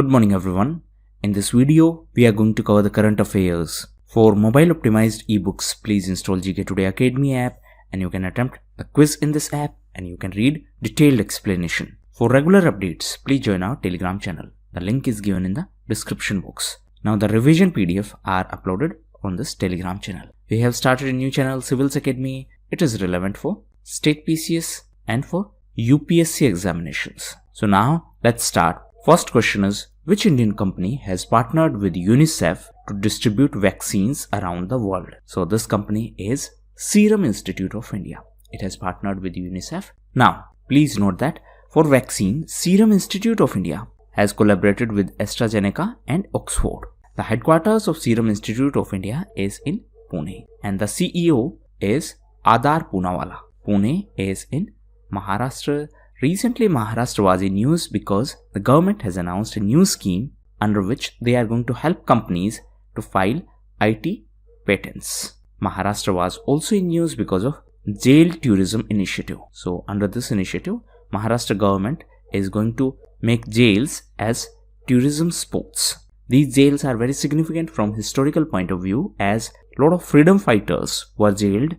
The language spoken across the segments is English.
Good morning everyone. In this video, we are going to cover the current affairs. For mobile optimized ebooks, please install GKToday Academy app and you can attempt the quiz in this app and you can read detailed explanation. For regular updates, please join our Telegram channel. The link is given in the description box. Now the revision PDF are uploaded on this Telegram channel. We have started a new channel, Civils Academy. It is relevant for state PCS and for UPSC examinations. So now let's start. First question is, which Indian company has partnered with UNICEF to distribute vaccines around the world? So this company is Serum Institute of India. It has partnered with UNICEF. Now, please note that for vaccine, Serum Institute of India has collaborated with AstraZeneca and Oxford. The headquarters of Serum Institute of India is in Pune and the CEO is Adar Poonawalla. Pune is in Maharashtra. Recently, Maharashtra was in news because the government has announced a new scheme under which they are going to help companies to file IT patents. Maharashtra was also in news because of jail tourism initiative. So under this initiative, Maharashtra government is going to make jails as tourism spots. These jails are very significant from historical point of view as a lot of freedom fighters were jailed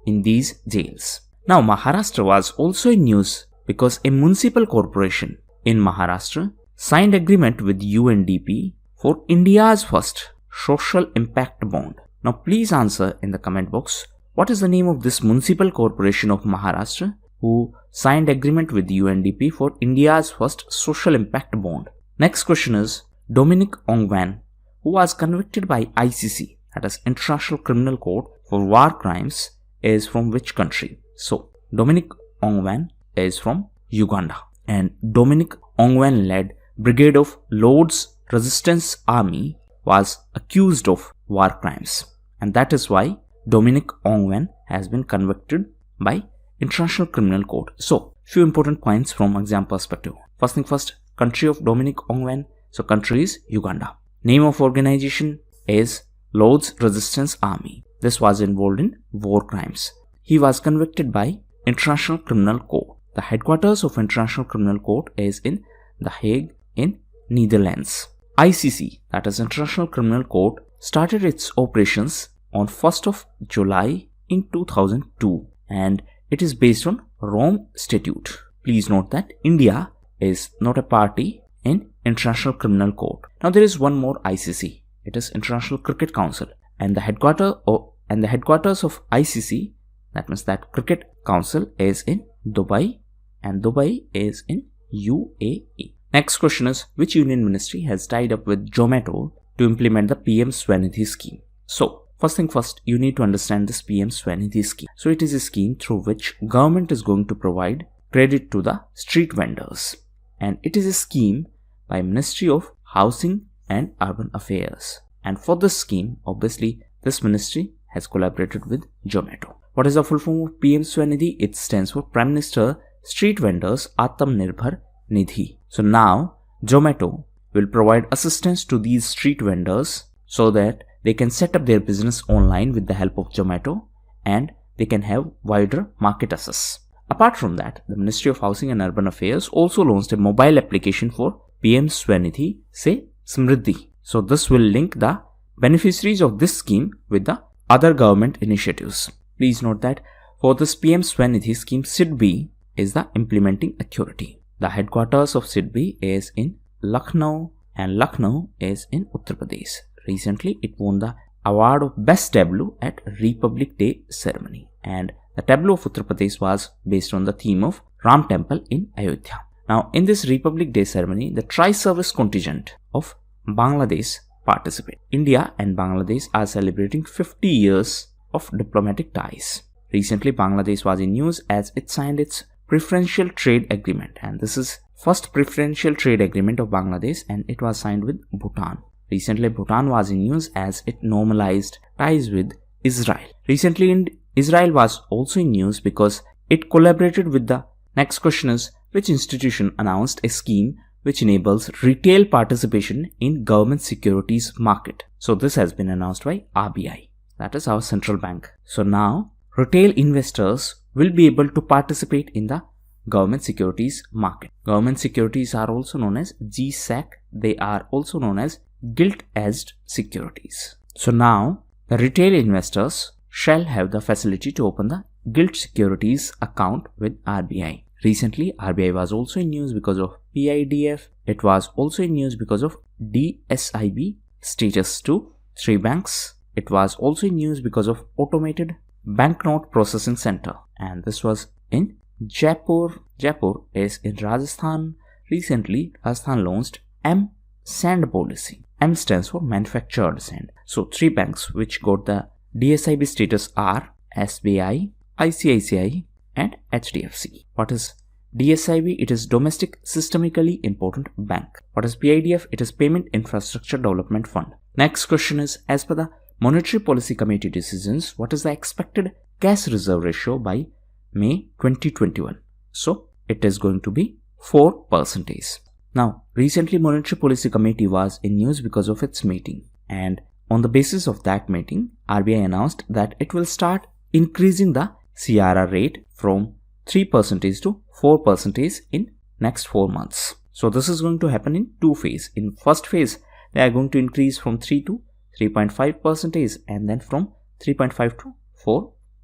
in these jails. Now Maharashtra was also in news because a municipal corporation in Maharashtra signed agreement with UNDP for India's first social impact bond. Now please answer in the comment box what is the name of this municipal corporation of Maharashtra who signed agreement with UNDP for India's first social impact bond. Next question is, Dominic Ongwen, who was convicted by ICC, that is International Criminal Court, for war crimes, is from which country? So Dominic Ongwen is from Uganda and Dominic Ongwen led Brigade of Lord's Resistance Army was accused of war crimes, and that is why Dominic Ongwen has been convicted by International Criminal Court. So few important points from exam perspective. First thing first, country of Dominic Ongwen. So country is Uganda. Name of organization is Lord's Resistance Army. This was involved in war crimes. He was convicted by International Criminal Court. The headquarters of International Criminal Court is in The Hague in Netherlands. ICC, that is International Criminal Court, started its operations on 1st of July in 2002 and it is based on Rome Statute. Please note that India is not a party in International Criminal Court. Now there is one more ICC. It is International Cricket Council and the headquarters of ICC, that means that Cricket Council, is in Dubai and Dubai is in UAE. Next question is, which union ministry has tied up with Zomato to implement the PM Swanidhi scheme? So first thing first, you need to understand this PM Swanidhi scheme. So it is a scheme through which government is going to provide credit to the street vendors and it is a scheme by Ministry of Housing and Urban Affairs. And for this scheme, obviously this ministry has collaborated with Zomato. What is the full form of PM Swanidhi? It stands for Prime Minister Street Vendors Atmanirbhar Nidhi. So now Zomato will provide assistance to these street vendors so that they can set up their business online with the help of Zomato and they can have wider market access. Apart from that, the Ministry of Housing and Urban Affairs also launched a mobile application for PM Swanidhi, say Smriddhi. So this will link the beneficiaries of this scheme with the other government initiatives. Please note that for this PM Swanidhi scheme, SIDBI is the implementing authority. The headquarters of SIDBI is in Lucknow and Lucknow is in Uttar Pradesh. Recently, it won the award of Best Tableau at Republic Day ceremony and the tableau of Uttar Pradesh was based on the theme of Ram Temple in Ayodhya. Now in this Republic Day ceremony, the tri-service contingent of Bangladesh participate. India and Bangladesh are celebrating 50 years of diplomatic ties. Recently, Bangladesh was in news as it signed its preferential trade agreement and this is first preferential trade agreement of Bangladesh and it was signed with Bhutan. Recently, Bhutan was in news as it normalized ties with Israel. Recently, Israel was also in news because it collaborated with the next question is, which institution announced a scheme which enables retail participation in government securities market? So this has been announced by RBI, that is our central bank. So now retail investors will be able to participate in the government securities market. Government securities are also known as GSAC. They are also known as gilt-edged securities. So now the retail investors shall have the facility to open the gilt securities account with RBI. Recently, RBI was also in news because of PIDF. It was also in news because of DSIB status to 3 banks. It was also in news because of automated banknote processing center, and this was in Jaipur. Jaipur is in Rajasthan. Recently, Rajasthan launched M-Sand policy. M stands for manufactured sand. So 3 banks which got the DSIB status are SBI, ICICI and HDFC. What is DSIB? It is Domestic Systemically Important Bank. What is PIDF? It is Payment Infrastructure Development Fund. Next question is, as per the Monetary Policy Committee decisions, what is the expected cash reserve ratio by May 2021? So it is going to be 4%. Now, recently Monetary Policy Committee was in news because of its meeting, and on the basis of that meeting, RBI announced that it will start increasing the CRR rate from 3% to 4% in next 4 months. So this is going to happen in 2 phases. In first phase, they are going to increase from 3 to 3.5% and then from 3.5 to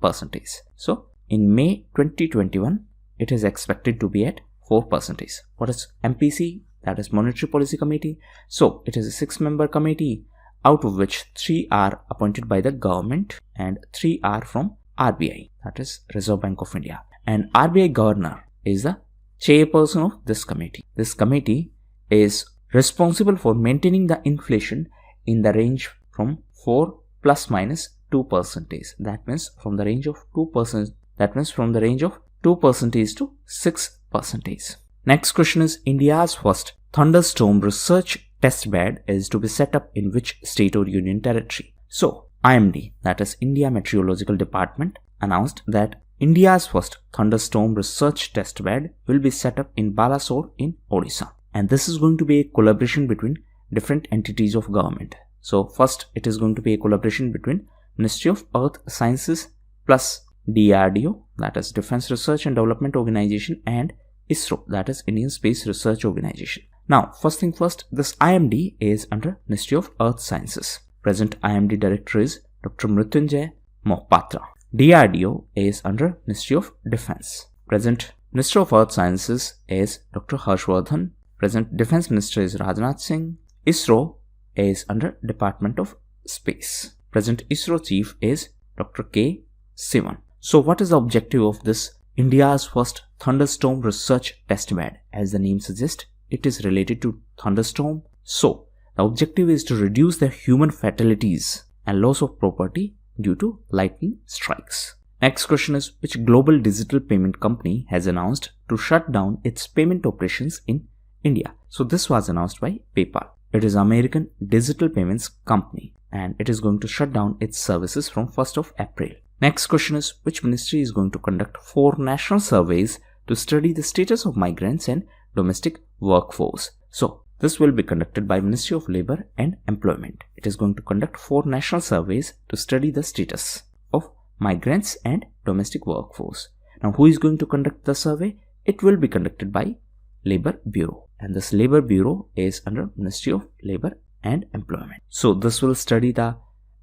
4%. So in May 2021, it is expected to be at 4%. What is MPC? That is Monetary Policy Committee. So it is a 6-member committee, out of which 3 are appointed by the government and 3 are from RBI, that is Reserve Bank of India. And RBI governor is the chairperson of this committee. This committee is responsible for maintaining the inflation in the range from 4 plus minus 2%. That means from the range of 2%. That means from the range of 2% to 6%. Next question is, India's first thunderstorm research test bed is to be set up in which state or union territory? So IMD, that is India Meteorological Department, announced that India's first thunderstorm research test bed will be set up in Balasore in Odisha. And this is going to be a collaboration between different entities of government. So first, it is going to be a collaboration between Ministry of Earth Sciences plus DRDO, that is Defense Research and Development Organization, and ISRO, that is Indian Space Research Organization. Now, first thing first, this IMD is under Ministry of Earth Sciences. Present IMD director is Dr. Mrityunjay Mohapatra. DRDO is under Ministry of Defense. Present Minister of Earth Sciences is Dr. Harshvardhan. Present Defense Minister is Rajnath Singh. ISRO is under Department of Space. Present ISRO Chief is Dr. K. Sivan. So what is the objective of this India's first thunderstorm research test bed? As the name suggests, it is related to thunderstorm. So the objective is to reduce the human fatalities and loss of property due to lightning strikes. Next question is, which global digital payment company has announced to shut down its payment operations in India? So this was announced by PayPal. It is American digital payments company and it is going to shut down its services from 1st of April. Next question is, which ministry is going to conduct 4 national surveys to study the status of migrants and domestic workforce? So this will be conducted by Ministry of Labour and Employment. It is going to conduct 4 national surveys to study the status of migrants and domestic workforce. Now, who is going to conduct the survey? It will be conducted by Labour Bureau, and this Labour Bureau is under Ministry of Labour and Employment. So this will study the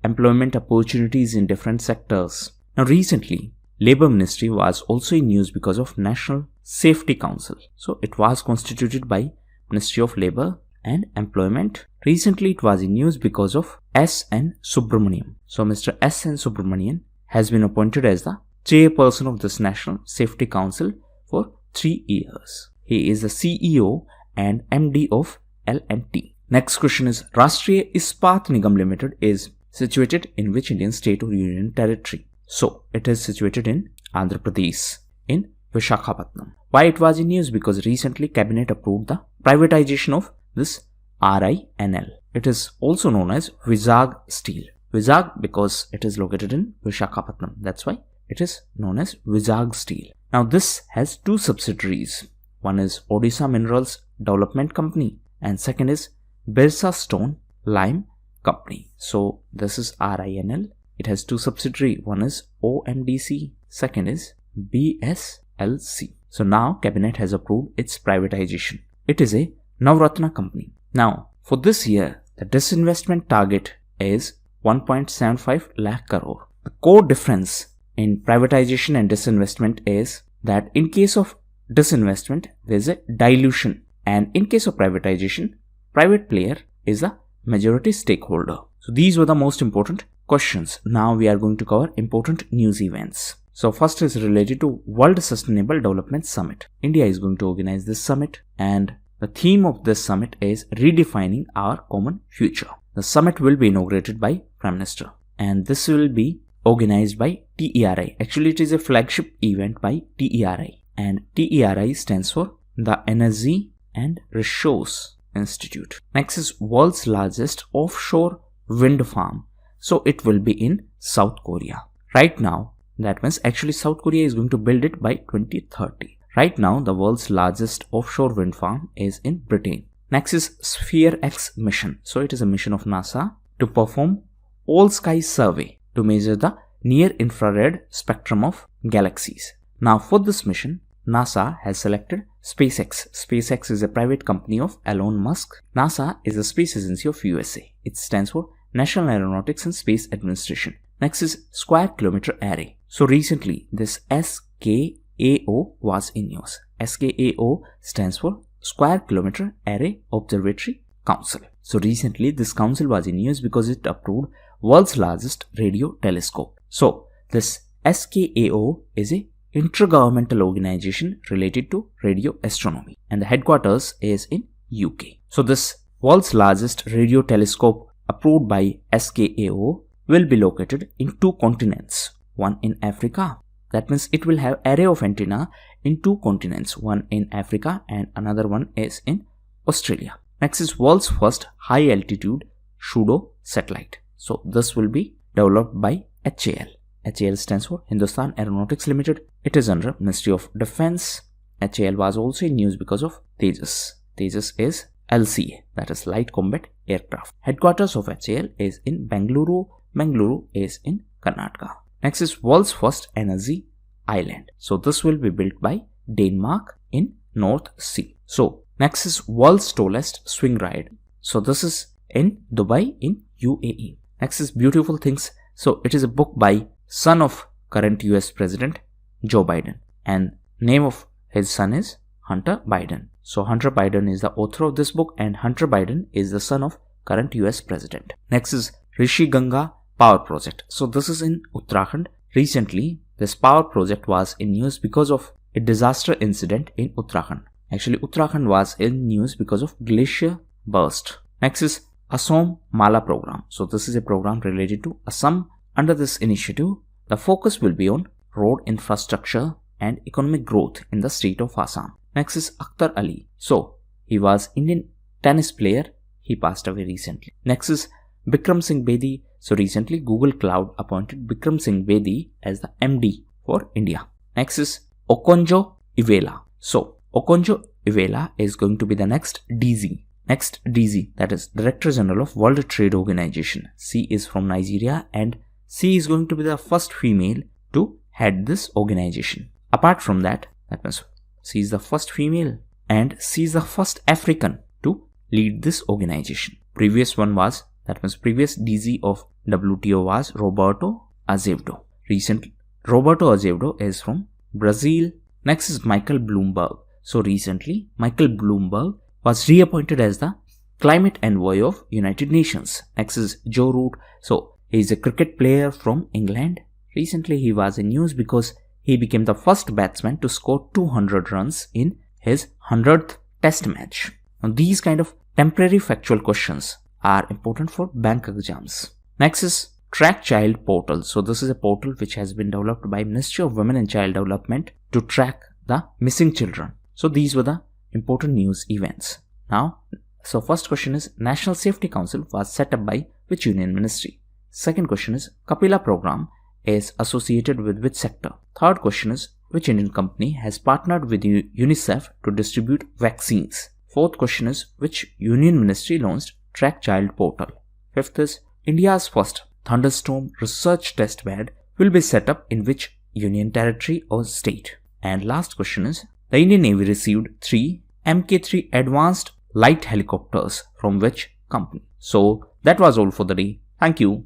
employment opportunities in different sectors. Now, recently, Labour Ministry was also in news because of National Safety Council. So it was constituted by Ministry of Labour and Employment. Recently, it was in news because of S.N. Subramanian. So Mr. S.N. Subramanian has been appointed as the chairperson of this National Safety Council for 3 years. He is the CEO and MD of L&T. Next question is, Rashtriya Ispat Nigam Limited is situated in which Indian state or union territory? So it is situated in Andhra Pradesh in Visakhapatnam. Why it was in news? Because recently cabinet approved the privatization of this RINL. It is also known as Vizag Steel. Vizag because it is located in Visakhapatnam. That's why it is known as Vizag Steel. Now this has 2 subsidiaries. One is Odisha Minerals Development Company and second is Birsa Stone Lime Company. So this is RINL. It has 2 subsidiaries. One is ONDC, second is BSLC. So now cabinet has approved its privatization. It is a Navratna company. Now for this year, the disinvestment target is 1.75 lakh crore. The core difference in privatization and disinvestment is that in case of disinvestment, there is a dilution, and in case of privatization, private player is the majority stakeholder. So these were the most important questions. Now we are going to cover important news events. So first is related to World Sustainable Development Summit. India is going to organize this summit, and the theme of this summit is redefining our common future. The summit will be inaugurated by Prime Minister, and this will be organized by TERI. Actually, it is a flagship event by TERI, and TERI stands for the Energy and Resource Institute. Next is world's largest offshore wind farm. So it will be in South Korea. Right now, that means actually South Korea is going to build it by 2030. Right now, the world's largest offshore wind farm is in Britain. Next is Sphere X mission. So it is a mission of NASA to perform all sky survey to measure the near infrared spectrum of galaxies. Now for this mission, NASA has selected SpaceX. SpaceX is a private company of Elon Musk. NASA is a space agency of USA. It stands for National Aeronautics and Space Administration. Next is Square Kilometer Array. So recently this SKAO was in news. SKAO stands for Square Kilometer Array Observatory Council. So recently this council was in news because it approved world's largest radio telescope. So this SKAO is a intergovernmental organization related to radio astronomy, and the headquarters is in UK. So this world's largest radio telescope approved by SKAO will be located in 2 continents, one in Africa. That means it will have array of antenna in 2 continents, one in Africa and another one is in Australia. Next is world's first high altitude pseudo satellite. So this will be developed by HAL. HAL stands for Hindustan Aeronautics Limited. It is under Ministry of Defense. HAL was also in news because of Tejas. Tejas is LCA, that is Light Combat Aircraft. Headquarters of HAL is in Bengaluru. Bengaluru is in Karnataka. Next is world's first energy island. So this will be built by Denmark in North Sea. So next is world's tallest swing ride. So this is in Dubai in UAE. Next is beautiful things. So it is a book by son of current US President Joe Biden, and name of his son is Hunter Biden. So Hunter Biden is the author of this book, and Hunter Biden is the son of current US President. Next is Rishi Ganga Power Project. So this is in Uttarakhand. Recently, this power project was in news because of a disaster incident in Uttarakhand. Actually, Uttarakhand was in news because of glacier burst. Next is Assam Mala program. So this is a program related to Assam. Under this initiative, the focus will be on road infrastructure and economic growth in the state of Assam. Next is Akhtar Ali. So he was Indian tennis player. He passed away recently. Next is Bikram Singh Bedi. So recently Google Cloud appointed Bikram Singh Bedi as the MD for India. Next is Okonjo Iweala. So Okonjo Iweala is going to be the next DG. Next DG, that is Director General of World Trade Organization. She is from Nigeria, and she is going to be the first female to head this organization. Apart from that, that means she is the first female and she is the first African to lead this organization. Previous one was, that means previous DG of WTO was Roberto Azevedo. Recently, Roberto Azevedo is from Brazil. Next is Michael Bloomberg. So recently, Michael Bloomberg was reappointed as the climate envoy of United Nations. Next is Joe Root. So he is a cricket player from England. Recently he was in news because he became the first batsman to score 200 runs in his 100th test match. Now these kind of temporary factual questions are important for bank exams. Next is Track Child Portal. So this is a portal which has been developed by Ministry of Women and Child Development to track the missing children. So these were the important news events. Now, so first question is, National Safety Council was set up by which union ministry? Second question is, Kapila program is associated with which sector? Third question is, which Indian company has partnered with UNICEF to distribute vaccines? Fourth question is, which union ministry launched Track Child Portal? Fifth is, India's first thunderstorm research test bed will be set up in which union territory or state? And last question is, The Indian Navy received 3 Mk3 advanced light helicopters from which company? So that was all for the day. Thank you.